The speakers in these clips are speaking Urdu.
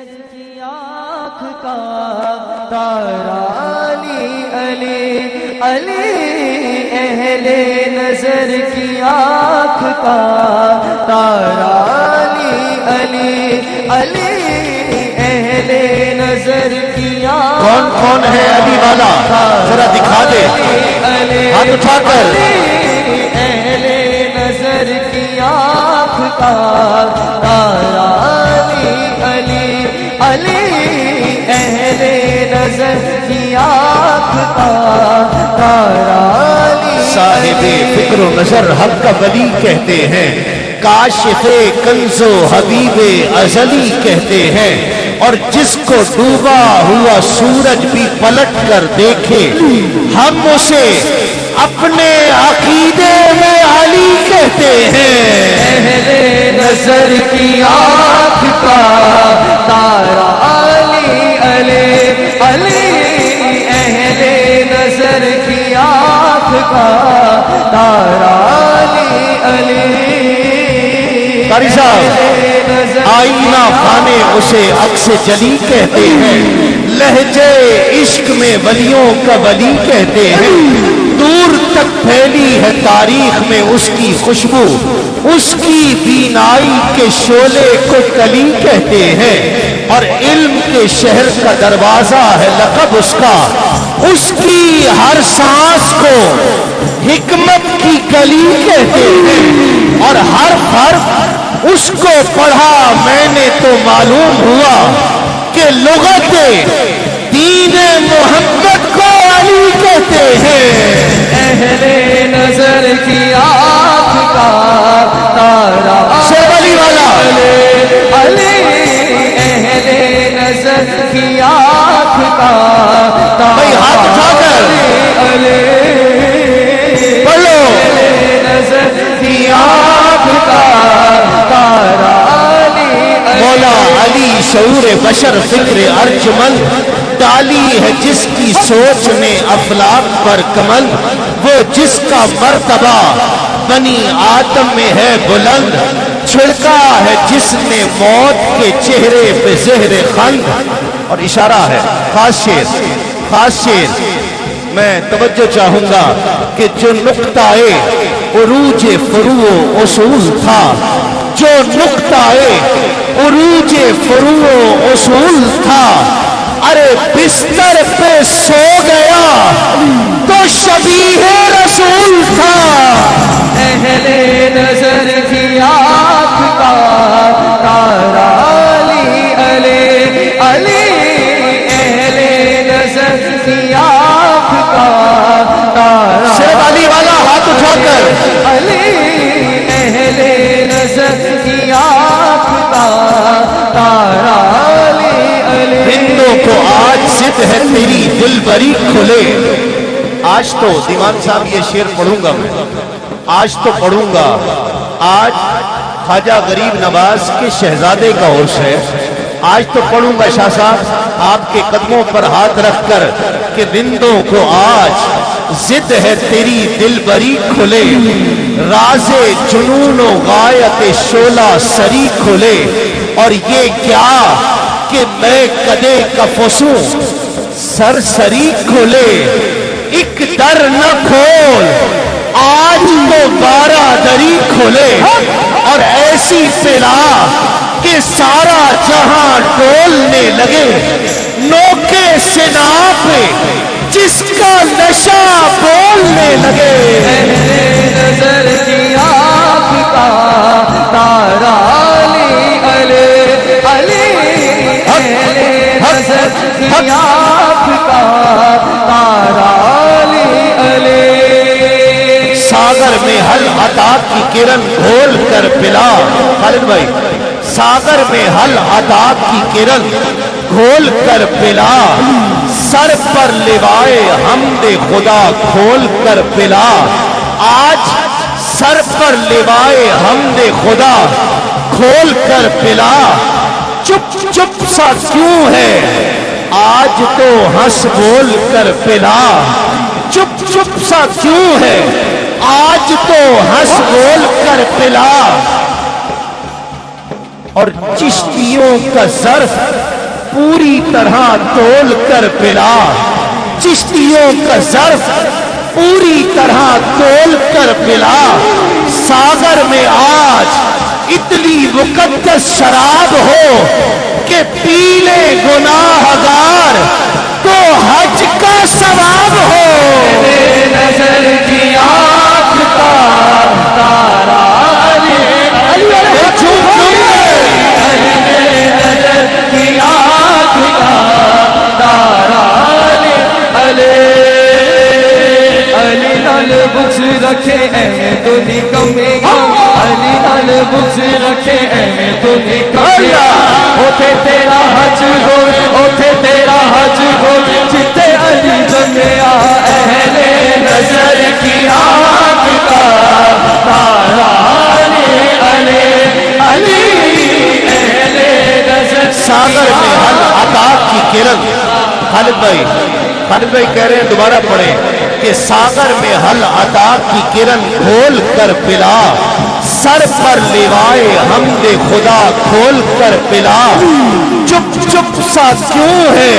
کی آنکھ کا تارا علی علی علی اہل نظر کی آنکھ کا تارا علی علی علی اہل نظر کی آنکھ کون کون ہے علی والا ذرا دکھا دے ہاتھ اٹھا کر اہل نظر کی آنکھ کا تارا علی علی علی اہل نظر کی آنکھ کا تارا علی صاحب فکر و نظر حق کا ولی کہتے ہیں کاشف کنز و حبیب ازلی کہتے ہیں اور جس کو ڈوبا ہوا سورج بھی پلٹ کر دیکھے ہم اسے اپنے عقیدے میں علی کہتے ہیں اہل نظر کی آنکھ کا تارا علی علی علی اہل نظر کی آنکھ کا تارا علی علی قاری صاحب آئینہ خانے اسے عکس جلی کہتے ہیں لہجے عشق میں ولیوں کا ولی کہتے ہیں دور تک پھیلی ہے تاریخ میں اس کی خوشبو اس کی بینائی کے شعلے کو کلی کہتے ہیں اور علم کے شہر کا دروازہ ہے لقب اس کا اس کی ہر سانس کو حکمت کی گلی کہتے ہیں اور ہر حرف اس کو پڑھا میں نے تو معلوم ہوا کہ لغت دین محمد کو علی کہتے ہیں اہل نظر کی آنکھ کا تارا شیخ علی والا علی اہل نظر کی آنکھ کا بھائی ہاتھ اٹھا کر علی پڑھو نظر کی آنکھ کا تارا علی مولا علی شعور بشر فکر ارجمند ڈالی ہے جس کی سوچ نے افلاک پر کمل وہ جس کا مرتبہ بنی آدم میں ہے بلند چھڑکا ہے جس نے موت کے چہرے پہ زہر خند اور اشارہ ہے خاص شیر میں توجہ چاہوں گا کہ جو نقطہ عروج فروع اصول تھا جو نقطہ عروج فروع اصول تھا ارے بستر پہ سو گیا تو شبیہ رسول تھا اہل نظر کی آنکھ کا تارا علی علی علی اہل نظر کی آنکھ کا تارا شیخ علی والا ہاتھ اٹھا کر علی اہل نظر کی آنکھ کا تارا علی علی ہندوں کو آج ضد ہے تیری دل بری کھلے آج تو دیوان صاحب یہ شعر پڑھوں گا میں آج تو پڑھوں گا آج خواجہ غریب نواز کے شہزادے کا عرس ہے آج تو پڑھوں گا شاہ صاحب آپ کے قدموں پر ہاتھ رکھ کر کہ رندوں کو آج ضد ہے تیری دل بری کھلے راز جنون و غایت شعلہ سری کھلے اور یہ کیا کہ میں کدے کفسوں سرسری کھلے ایک در نہ کھول آج تو 12 دری کھلے اور ایسی پلا کہ سارا جہاں ڈولنے لگے نوکے سنا پہ جس کا نشہ بولنے لگے نظر کی آنکھ کا تارا علی علی علی نظر کی آنکھ کا تارا علی علی ساگر میں حل عطا کی کرن گھول کر پلا خالد بھائی ساگر میں حل عطا کی کرن گھول کر پلا سر پر لوائے حمد خدا کھول کر پلا آج سر پر لوائے حمد خدا کھول کر پلا چپ چپ سا کیوں ہے آج تو ہنس بول کر پلا چپ چپ سا کیوں ہے آج تو ہنس بول کر پلا اور چشتیوں کا ظرف پوری طرح تول کر پلا، چشتیوں کا ظرف پوری طرح تول کر پلا، ساغر میں آج اتنی مقدس شراب ہو کہ پی لے گناہگار تو حج کا ثواب ہو۔ میرے نظر کی آنکھ کا تارا علی علی میرے نظر کی آنکھ کا تارا علی علی علی نال بکس رکھے اے تو نکمے گا، علی نال بکس رکھے اے تو نکمے گا، اوتھے تیرا حج ہو، اوتھے تیرا حج ہو، جتے علی جمیا اہل نظر کی آنکھ کا تارا علی علی علی اہل نظر۔ ساغر میں حل عطا کی کرن، خالد بھائی کہہ رہے ہیں دوبارہ پڑھیں کہ ساغر میں حل عطا کی کرن کھول کر پلا، سر پر لیوائے حمد خدا کھول کر پلا، چپ چپ سا کیوں ہے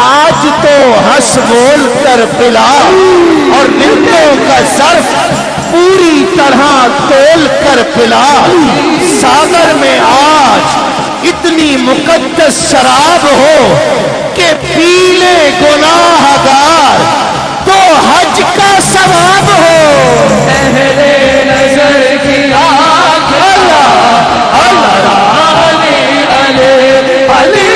آج تو ہنس بول کر پلا، اور نعمتوں کا ظرف پوری طرح تول کر پلا، ساغر میں آج اتنی مقدس شراب ہو کہ پی لے گناہگار تو حج کا ثواب ہو۔ اہل نظر کی آنکھ اللہ اللہ علی علی علی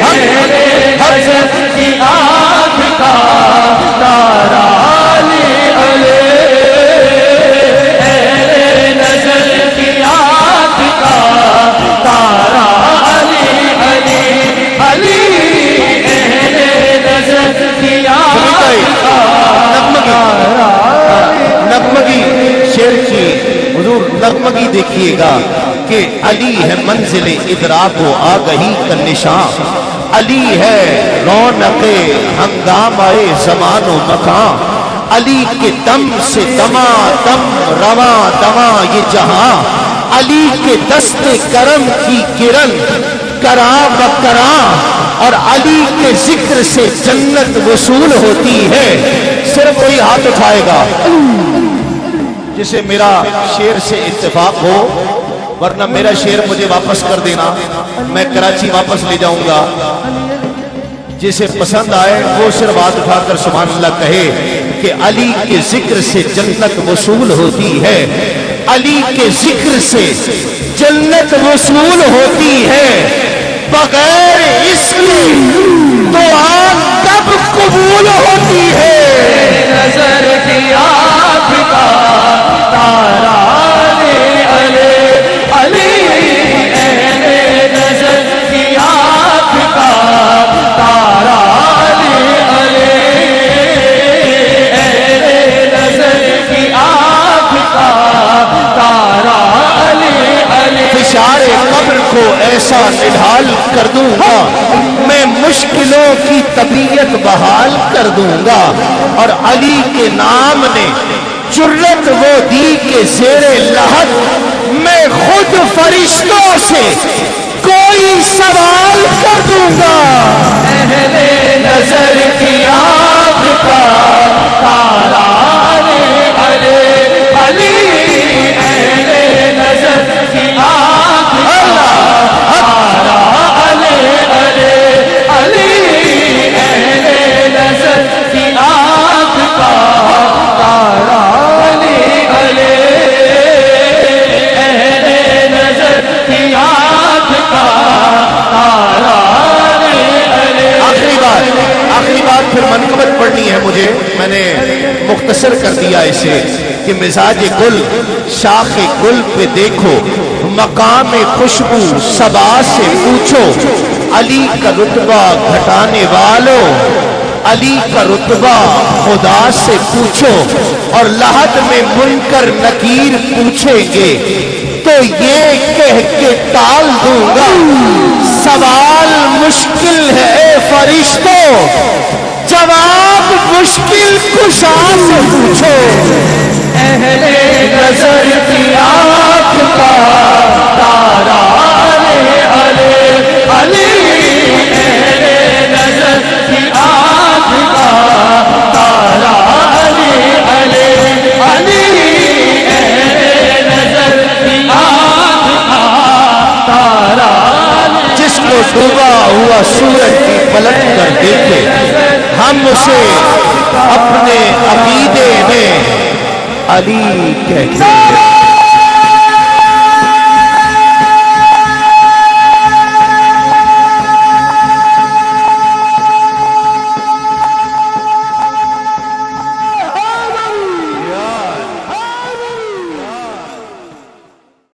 اہل نظر کی آنکھ کا تارا علی علی اہل نظر کی آنکھ کا تارا علی علی علی اہل نظر کی آنکھ کا نغمگی شیر کی حضور نغمگی دیکھیے گا کہ علی ہے منزل ادراک و آگہی کا نشان، علی ہے رونق ہنگامہ زمان و مکان، علی کے دم سے دما دم رواں دواں یہ جہاں، علی کے دست کرم کی کرن کراں بکراں، اور علی کے ذکر سے جنت وصول ہوتی ہے۔ صرف وہی ہاتھ اٹھائے گا جسے میرا شعر سے اتفاق ہو، ورنہ میرا شعر مجھے واپس کر دینا، میں کراچی واپس لے جاؤں گا۔ جسے پسند آئے وہ صرف ہاتھ اٹھا کر سبحان اللہ کہے کہ علی کے ذکر سے جنت وصول ہوتی ہے، علی کے ذکر سے جنت وصول ہوتی ہے، بغیر اس کی دعا کب قبول ہوتی ہے۔ نظر کی آنکھ کا تارا علی علی علی اہل نظر کی آنکھ کا تارا علی علی اہل نظر کی آنکھ کا تارا علی علی۔ فشار قبر کو ایسا نڈھال کر دوں گا، میں مشکلوں کی طبیعت بحال کر دوں گا، اور علی کے نام نے جرت وہ دی کہ زیر لحد میں خود فرشتوں سے کوئی سوال کر دوں گا۔ اہل نظر کی آنکھ کا تارا علی علی علی اہل نظر کی آنکھ کا تارا علی علی علی اہل نظر کی آنکھ کا تارا علی علی اہل نظر کی آنکھ کا تارا علی علی۔ آخری بات پھر منقبت پڑھنی ہے مجھے، میں نے مختصر کر دیا اسے کہ مزاج گل شاخ گل پہ دیکھو، مقام خوشبو صبا سے پوچھو، علی کا رتبہ گھٹانے والوں علی کا رتبہ خدا سے پوچھو، اور لحد میں منکر نکیر پوچھیں گے تو یہ کہہ کے ٹال دوں گا، سوال مشکل ہے اے فرشتوں، جواب مشکل کشا سے پوچھو۔ اہل نظر کی آنکھ کا تارا ڈوبا ہوا سورج بھی پلٹ کر دیکھے، ہم اسے اپنے عقیدے میں علی کہتے ہیں۔